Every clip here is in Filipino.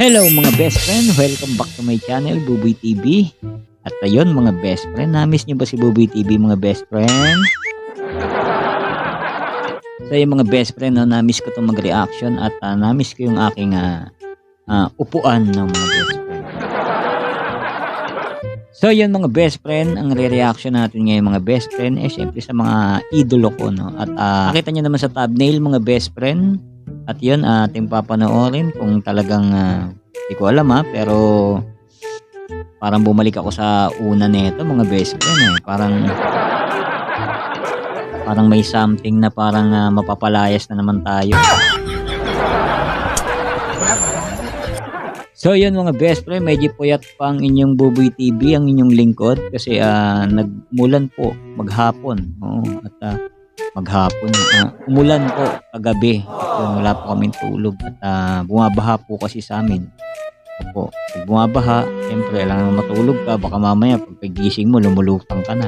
Hello mga best friend, welcome back to my channel, Buboy TV. At ayun mga best friend, na-miss nyo ba si Buboy TV mga best friend? So yung mga best friend, no, na-miss ko itong mag-reaction at na-miss ko yung aking upuan ng mga best friend. So yun mga best friend, ang re-reaction natin ngayon mga best friend, syempre sa mga idolo ko. No? At nakita nyo naman sa thumbnail mga best friend. At yun, ating papanoorin kung talagang, hindi ko alam pero parang bumalik ako sa una nito mga best friend Parang may something na parang mapapalayas na naman tayo. So yun mga best friend, medyo puyat pa ang inyong Buboy TV, ang inyong lingkod. Kasi nagmulan po maghapon. At maghapon. Umulan po kagabi. Wala po kaming tulog at bumabaha po kasi sa amin. Opo, pag bumabaha, siyempre kailangan matulog ka. Baka mamaya pagkagising mo, lumulutang ka na.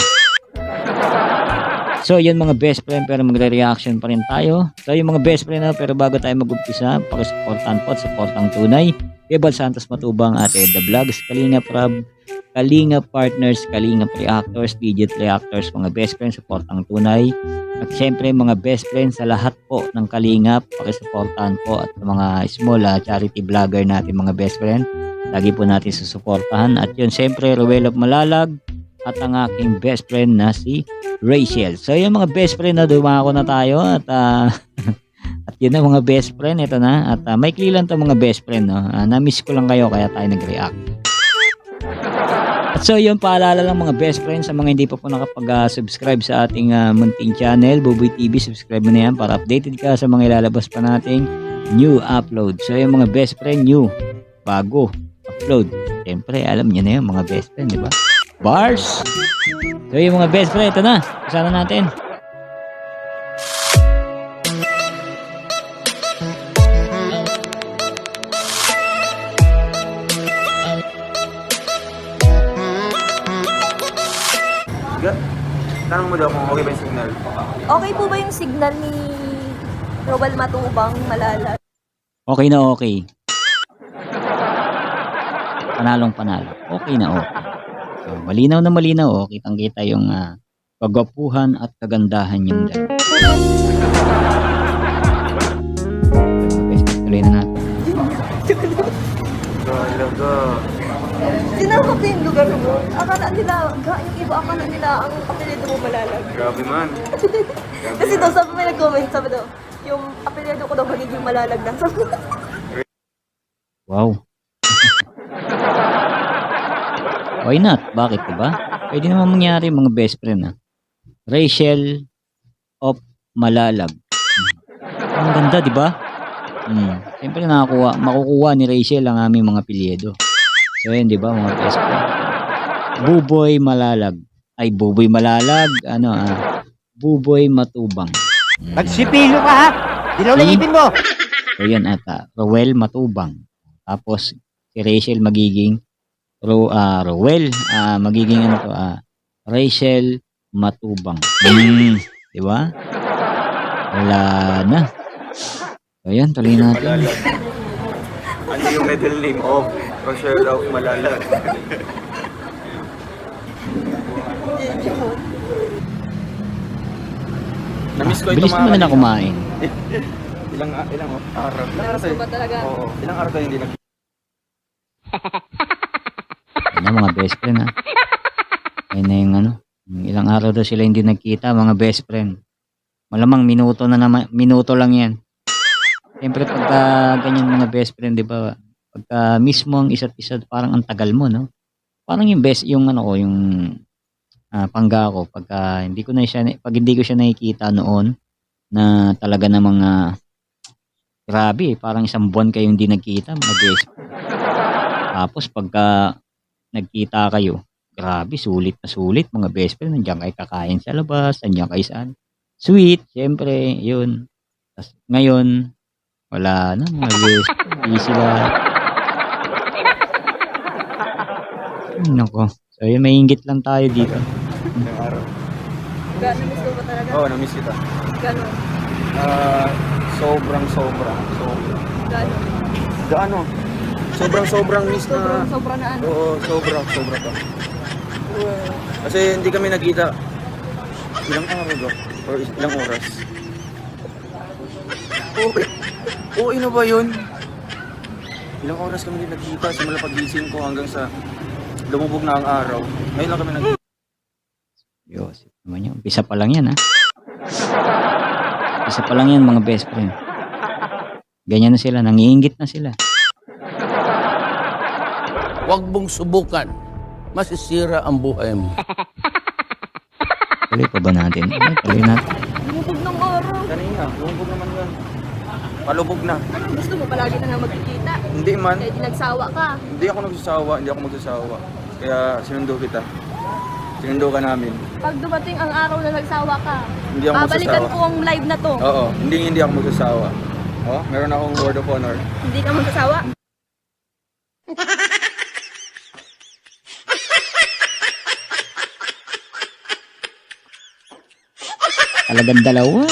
So yun mga best friend, pero magre-reaction pa rin tayo. So yung mga best friend pero bago tayo mag-umpisa, pakisuportahan po at supportang tunay. Bebal Santos Matubang at The Vlogs, Kalinga Prab, Kalinga Partners, Kalinga Reactors, Digit Reactors, mga best friend, supportang tunay. At syempre mga best friend sa lahat po ng Kalingap, pakisuportahan po at mga small charity vlogger natin mga best friend. Lagi po natin susuportahan. At yun syempre Ruel of Malalag at ang aking best friend na si Rachel. So yung mga best friend dumako na tayo at at yun na mga best friend, ito na. At may lang to mga best friend. Na-miss ko lang kayo kaya tayo nag-react. At so yun, paalala lang mga best friends sa mga hindi pa po nakapag-subscribe sa ating munting channel, Buboy TV, subscribe mo na yan para updated ka sa mga ilalabas pa nating new upload. So yung mga best friend, new, bago, upload. Siyempre, alam niyo na yun mga best friend, di ba? Bars! So yung mga best friend, ito na. Kasama natin. Tanong mo daw kung okay ba yung signal? Okay po ba yung signal ni Roel Matubang Malalag? Okay na okay. Panalong panalo. Okay na okay. So, malinaw na malinaw. Kitang-kita yung kagwapuhan at kagandahan yung dalawa. Tuloy na natin. Talaga. Tinawag ko yung lugar mo. Akala nila, yung iba akala nila ang apelyido mo Malalag. Grabe man. Kasi daw, sabi may nag-comment, sabi daw, yung apelyido ko daw magiging Malalag na. Sabi Wow. Why not? Bakit diba? Pwede naman mangyari mga best friend Rachel of Malalag. Ang ganda diba? Siyempre makukuha ni Rachel ang aming mga apelyido. So yun diba mga best friend? Buboy Malalag. Ay Buboy Malalag. Buboy Matubang. Magsipilo ka ha! Dilaw na ipin mo! So yun Ruel Matubang. Tapos si Rachel magiging Ruel, magiging Rachel Matubang. Di ba? Wala na. So yan, tuloy natin. Ano yung middle name of Rochelle of Malalag? Namiss ko ito Bilis naman na kumain. Ilang araw? Ilang araw tayo? ba talaga? Oo. Ilang araw tayo hindi nag... Yan na mga best friend Ayun na yung yung ilang araw daw sila hindi nagkita mga best friend. Malamang minuto na naman, minuto lang yan. Siyempre pagka ganyan mga best friend, di ba? Pagka mismo ang isa't isa, parang ang tagal mo, no? Parang yung best, yung yung pangga ko, pagka pag hindi ko siya nakikita noon, na talaga namang grabe, parang isang buwan kayo hindi nagkita, mga best friend. Tapos pagka nagkita kayo, grabe, sulit na sulit, mga best friend. Nandiyan kayo kakain sa labas, nandiyan kayo saan. Sweet, syempre, yun. Tapos ngayon, wala na, mga best friend. Hindi sila. Nako. So yun, may inggit lang tayo dito. Ilang araw? Namiss ko ba talaga? Oo, namiss kita. Gano'n? Sobrang. Gano'n? Gaano? Sobrang miss na. Sobra na ano. Oo, sobra pa. Kasi hindi kami nagkita. Ilang araw ba? Or ilang oras? Oo, na ba yun? Ilang oras kami din nagkita simula pagising ko hanggang sa lumubog na ang araw. Ngayon lang kami nagkita. Yosip naman yun. Umpisa pa lang yan, ha? Umpisa pa lang yan, mga best friend. Ganyan na sila, nangiinggit na sila. Huwag mong subukan. Masisira ang buhay mo. Tuloy pa ba natin? Ay, tuloy natin. Lumubog ng araw. Kanina, lumubog naman yan. Palubog na. Ano gusto mo? Palagi na nga magkikita. Hindi man. Kaya di nagsawa ka. Hindi ako magsasawa. Kaya sinundo kita. Sinundo ka namin. Pag dumating ang araw na nagsawa ka, Hindi ako babalikan magsasawa. ko ang live na to. Oo, hindi ako magsasawa. Oh, meron akong word of honor. Hindi ka magsasawa. Talagang dalawa.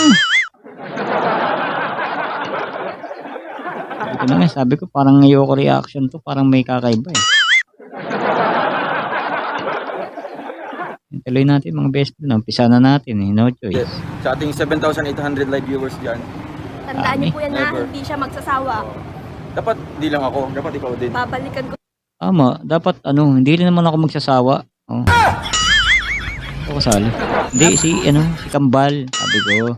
Ito na nga, sabi ko parang ayoko reaction to, parang may kakaiba eh. Tuloy natin mga best friend, umpisa na natin eh, no choice. Yes. Sa ating 7,800 live viewers dyan, Tandaan niyo po yan na Never. hindi siya magsasawa. dapat di lang ako, dapat ikaw din. Babalikan ko. Tama, dapat hindi rin naman ako magsasawa. Oh. Ako kasali. Hindi, si Kambal, sabi ko.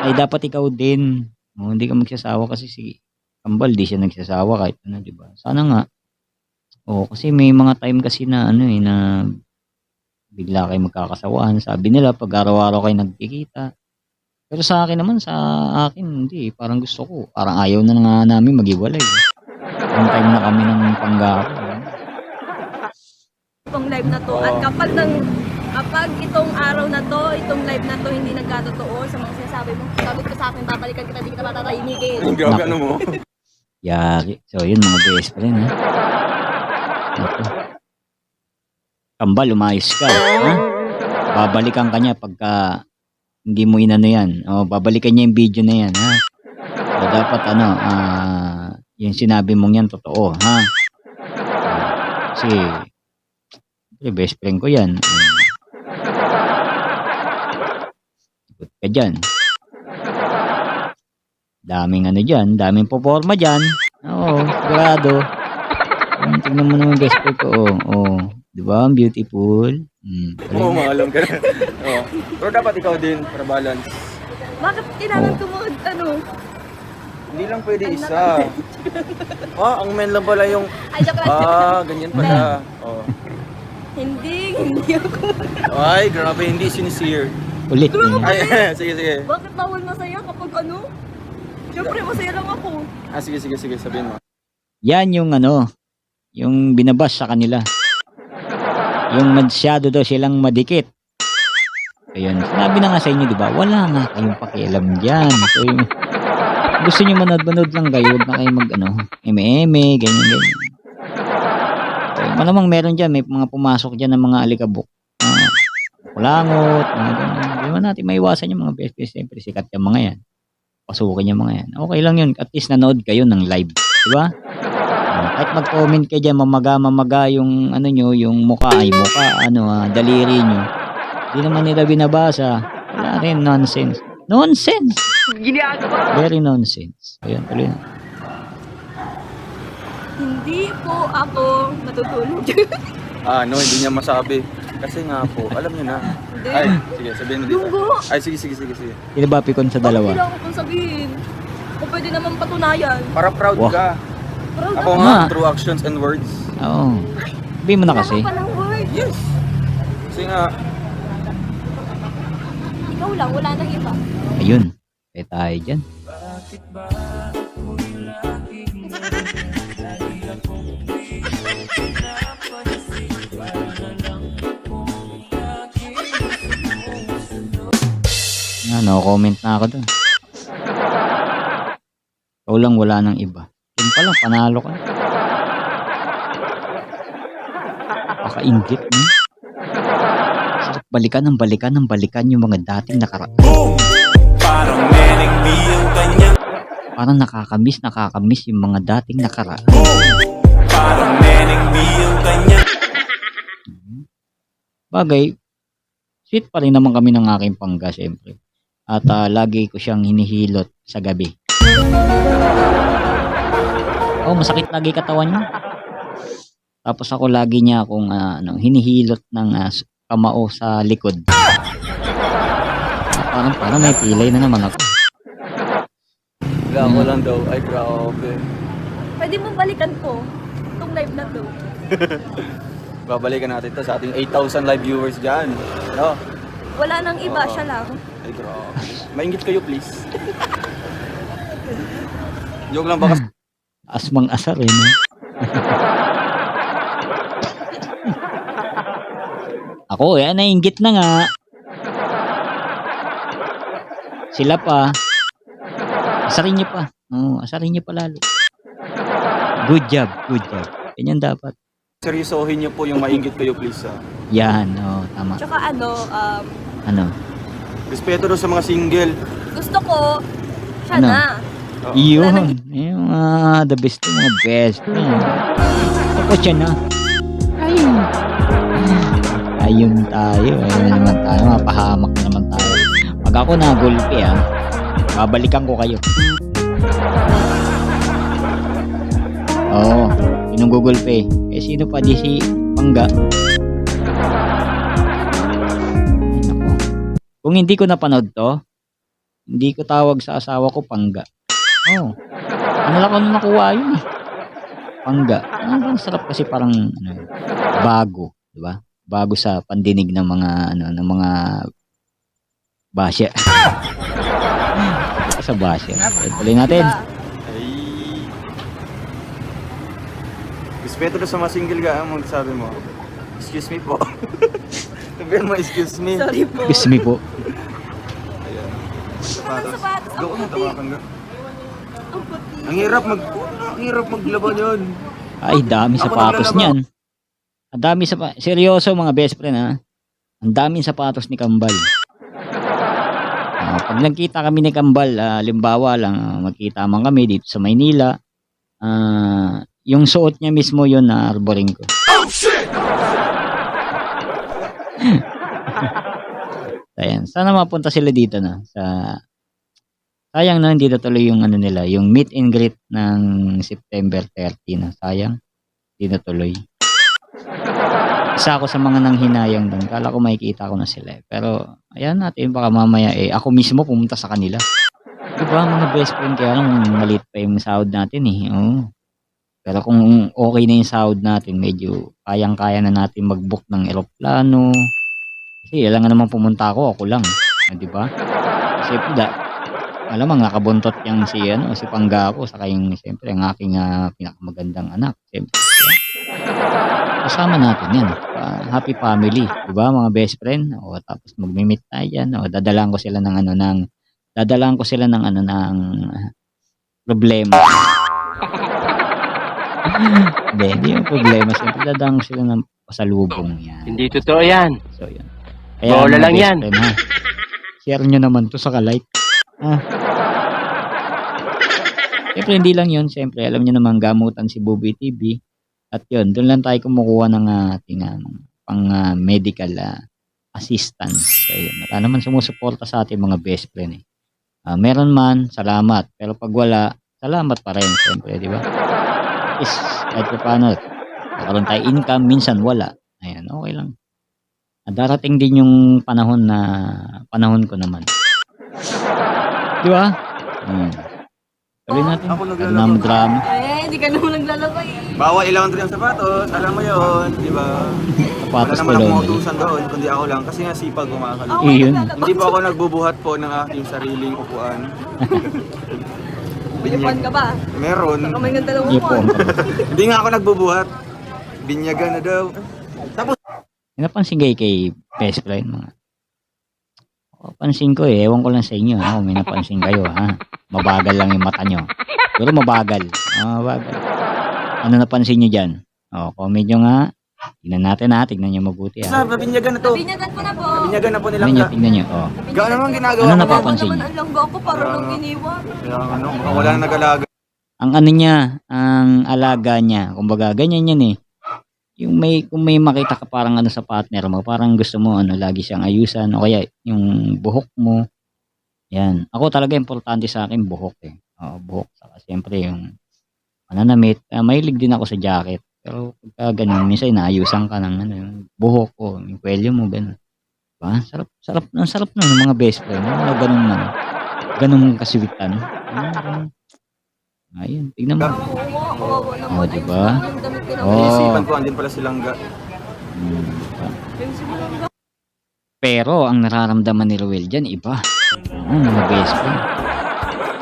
Ay dapat ikaw din. Hindi ka magsasawa kasi si Kambal, di siya nagsasawa kahit ano, di ba? Sana nga. Kasi may mga time kasi na na bigla kayo magkakasawaan. Sabi nila pag araw-araw kayo nagkikita. Pero sa akin naman, hindi. Parang gusto ko. Parang ayaw na nga namin maghiwalay. One time na kami ng panggako. Itong live na to. At kapag itong araw na to, itong live na to hindi nagkatotoo sa mga sinasabi mo, sabi ko sa akin, babalikan kita, di kita matatahimikin. Grabe ano mo? Yari. So, yun mga best friend, ha? Ako. Kambal, umayos ka. Ha? Babalikan ka niya pagka hindi mo inano yan. Babalikan niya yung video na yan, ha? So, dapat yung sinabi mong yan, totoo, ha? Kasi, best friend ko yan. Ikot ka dyan. Daming dyan, daming poporma dyan. Oo, sigurado. Tingnan mo naman best friend ko. Di ba? Ang beautiful. Oo, maalam ka na. Oo. Pero dapat ikaw din, para balance. Bakit kailangan ko Hindi lang pwede isa. Ang men lang pala yung, Ay, joke lang. ganyan pala. Oh. Hindi ako. Ay, grabe, hindi sincere. Ulit. Ay, sige. Bakit bawal masaya kapag Siyempre, masaya lang ako. Sige, sabihin mo. Yan yung yung binabas sa kanila. Yung masyado daw silang madikit. Ayun, sinabi na nga sa inyo, di ba? Wala nga kayong pakialam dyan. So, gusto nyo manood lang kayo, huwag na kayo eme-eme, ganyan. So, malamang meron dyan, may mga pumasok dyan ng mga alikabok. Kulangot, mga ganyan. Hindi naman natin maiwasan yung mga best friends. Siyempre, sikat yung mga yan. Pasukin yung mga yan. Okay lang yun. At least nanood kayo ng live. Di ba? Kahit mag-comment kayo dyan, mamaga yung yung mukha, daliri nyo. Hindi naman nila binabasa. Wala rin, nonsense. Nonsense! Very nonsense. Ayan, tuloy na. Hindi po ako matutulog. Hindi niya masabi. Kasi nga po, alam niyo na. Ay, sige, sabihin mo dito. Lunggo. Ay, sige. Sino ba pikon sa dalawa? Bakit kailangan kong sabihin? O pwede naman patunayan. Para proud Wow. ka. Proud Ako ako. nga, Nga. through actions and words. Oo. Sabihin mo na kasi. Wala ka palang word. Yes. Kasi nga, Ikaw lang, wala nang iba. Ayun. Kaya tayo dyan. No comment na ako dun. Ikaw lang, wala nang iba. Yun pa lang, panalo ka. Pakaingit, no? Sarap balikan yung mga dating nakaraan. Parang Neneng B ang kanya. parang nakakamiss yung mga dating nakaraan. Parang meneng yung kanya. Bagay, sweet pa rin naman kami ng aking pangga, syempre. At lagi ko siyang hinihilot sa gabi. Oh, masakit lagi katawan niya. Tapos ako lagi niya akong hinihilot ng kamao sa likod. Parang may pilay na naman ako. Wala ko lang daw. Ay, grabe. Pwede mo balikan ko itong live na to. Babalikan natin to sa ating 8,000 live viewers dyan. No? Wala nang iba, Oo. siya lang. Ay, grabe. Maingit kayo, please. Joke lang ba kasi? Asmang asar eh. No? Ako nainggit na nga. Sila pa. Asarin niyo pa. Oo, asarin niyo pa lalo. Good job. Ganyan dapat. Seryosohin niyo po yung maingit kayo, please. Yan, tama. Tsaka Ano? Respeto doon sa mga single. gusto ko, siya Ano? na. Oo. Iyon. Yung the best yung mga best. Ako siya na. Ayun tayo. Ayun na naman tayo. Mapahamak na naman tayo. Pag ako nagulpi babalikan ko kayo. Oo. Sinong gugulpi? Sino pa di si Pangga? Ay, naku. Kung hindi ko napanood to, hindi ko tawag sa asawa ko Pangga. Oh. Ano lang ako nakuha yun eh. Pangga. Ang sarap kasi parang bago, 'di ba? Bago sa pandinig ng mga ng mga basya. Sa basya. Tuloy natin. Diba? Ay. Respeto doon sa mga single ka, magsabi mo. Excuse me po. Sabihan mo, excuse me. Sorry po. Excuse me po. Sapatos. Sapatos. Gawa mo, tawakan ka. Ang puti. Ang hirap maglaban yun. Ay, dami Ako sapatos naglalaba. niyan. Ang dami seryoso mga best friend Ang daming sapatos ni Kambal. Pag nagkita kami ni Kambal, limbawa lang, magkita man kami dito sa Maynila, yung suot niya mismo yun na arboring ko. Ayan, sana mapunta sila dito na sa sayang na hindi natuloy yung nila, yung meet and greet ng September 30 na. Sayang, hindi natuloy. Isa ako sa mga nanghinayang doon. Kala ko makikita ko na sila. Pero ayan natin, baka mamaya ako mismo pumunta sa kanila. Diba mga best friend, kaya lang maliit pa yung sahod natin Oo. Pero kung okay na yung sahod natin, medyo kayang-kaya na natin mag-book ng eroplano. Kasi alam nga naman pumunta ako lang. Di ba? Kasi alam nakabuntot yung si Pangga ko, saka yung siyempre ang aking pinakamagandang anak. Siyempre, kasama natin yan. Happy family, di ba mga best friend? Tapos magmi-meet tayo yan. Dadalaan ko sila ng problema. Hindi yung problema. Siyempre dadalaan ko sila ng pasalubong yan. Hindi totoo yan. So yun. Bola mga lang best yan. friend, share nyo naman to sa like. Siyempre hindi lang yun. Siyempre alam nyo naman gamutan si Buboy TV. At yun, doon lang tayo kumukuha ng ating pang medical assistance. So yun, wala naman sumusuporta sa ating mga best friend meron man, salamat. Pero pag wala, salamat pa rin. Siyempre, di ba? Is, kahit pa paano, nakaroon tayo income, minsan wala. Ayan, okay lang. Darating din yung panahon ko naman. Di ba? Tuloy natin. Ako naglalaba. Drama. Hindi ka naman naglalaba Bawal i-laundry ang sapatos, alam mo yun, di ba? Wala Sapatos ko naman lang. akong utusan doon, kundi ako lang. Kasi nga sipag kumakalo. Ako Iyon. naglalaba. Hindi po ako nagbubuhat po ng aking sariling upuan. Binupuan ka ba? Meron. Baka may ganda ng Ipon. upuan. Hindi nga ako nagbubuhat. Binyagan na daw. Tapos, Napansin kayo kay best friend mga. Pansin ko ewan ko lang sa inyo. May napansin kayo Mabagal lang yung mata nyo. Pero mabagal. Mabagal. Ano napansin nyo dyan? Comment nyo nga. Tingnan natin ha, tignan nyo mabuti Sa ha. babinyagan na to. Binyagan ko na po. Binyagan na po nilang Tignan nyo, tignan nyo. Oh. Gaano naman ginagawa Ano mo? napapansin Naman nyo? ang langga ko para lang iniwan. Kaya ano, mukhang wala na nag-alaga. Ang ano niya, ang alaga niya, kumbaga ganyan yan eh. Yung kung may makita ka parang ano sa partner mo, parang gusto mo ano, lagi siyang ayusan o kaya yung buhok mo. Yan. Ako talaga importante sa akin buhok eh. Oo, buhok. Saka siyempre yung mananamit. Mahilig din ako sa jacket. Pero pagka ganun, minsan inaayusan ka ng ano, yung buhok ko, yung kwelyo mo, ganun. Diba? Sarap na ng mga best friend. Yung mga ganun man. Ganun kaswitan. Ayun, tignan mo. Oo, kawawa naman. Oh, diba? Yung damit ko na Oh. Iisipan ko, andin pala silang Yung simula Pero ang nararamdaman ni Ruel dyan, iba. Oo, mga best friend.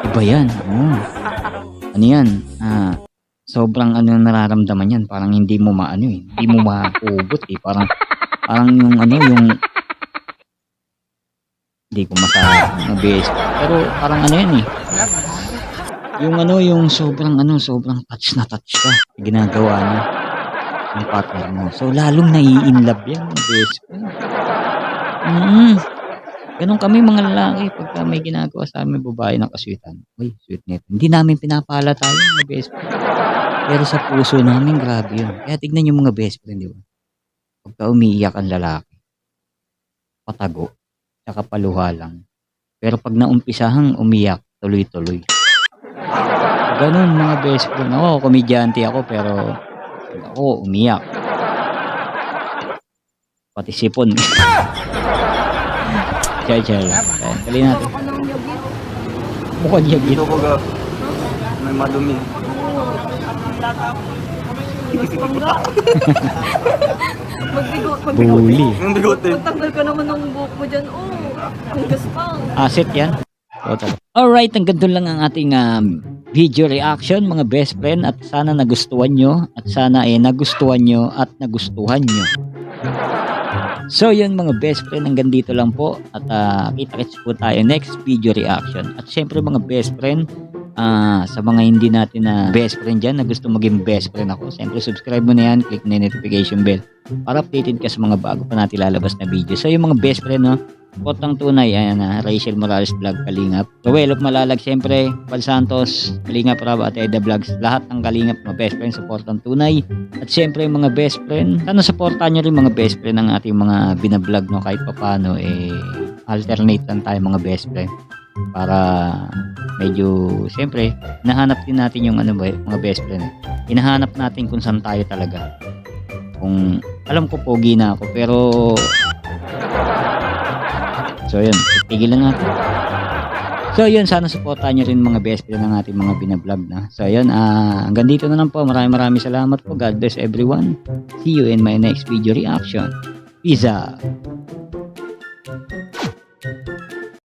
Iba yan. Oo. Ano yan? Sobrang ano nararamdaman yan. Parang hindi mo maano eh. Hindi mo makugot eh. Parang yung ano, yung hindi ko masabi mga best friend. Pero parang ano yan eh. Yung ano, yung sobrang touch na touch ka. Ginagawa niya. Yung partner mo. So, lalong nai-inlove yan, mga best friend. Ganun kami mga lalaki pagka may ginagawa sa amin babae na kaswitan. Uy, sweet nito. Hindi namin pinapala tayo mga best friend. Pero sa puso namin, grabe yun. Kaya tignan yung mga best friend, di ba? Pagka umiiyak ang lalaki, patago, tsaka paluha lang. Pero pag naumpisahang umiyak, tuloy-tuloy. Ganun mga best friend. Ako, komedyante ako, pero ako umiyak. Pati sipon. Chay. Kali natin. ako ng yagit. Mukhang yagit. Ito ko ga, may madumi. Mas pangga. Magbigot. Bully. Yung bigote. Magtanggal ka naman ng buhok mo dyan. Oh, ang gaspang. Asset yan. Total. Alright, hanggang doon lang ang ating video reaction mga best friend at sana nagustuhan nyo at sana nagustuhan nyo at nagustuhan nyo. So yun mga best friend, hanggang dito lang po at kita-kits po tayo next video reaction. At syempre mga best friend, sa mga hindi natin na best friend dyan na gusto maging best friend ako, syempre subscribe mo na yan, click na yung notification bell para updated ka sa mga bago pa natin lalabas na video. So yung mga best friend, no, Potang Tunay, ayan na, Rachel Morales Vlog, Kalingap, Ruel of Malalag, syempre, Pal Santos, Kalingap Rab at Eda Vlogs, lahat ng Kalingap mga best friend, Potang Tunay. At syempre mga best friend, sana supportan nyo rin mga best friend ng ating mga binablog, no, kahit papano, alternate lang tayo mga best friend. Para medyo, syempre, hinahanap din natin yung ano ba, mga best friend. Hinahanap natin kung saan tayo talaga. Kung, alam ko pogi na ako, pero so yun, tigil lang natin. So yun, sana supportan nyo rin mga best friend ng ating mga binablog na. So yun, hanggang dito na lang po. Maraming salamat po. God bless everyone. See you in my next video reaction. Peace out.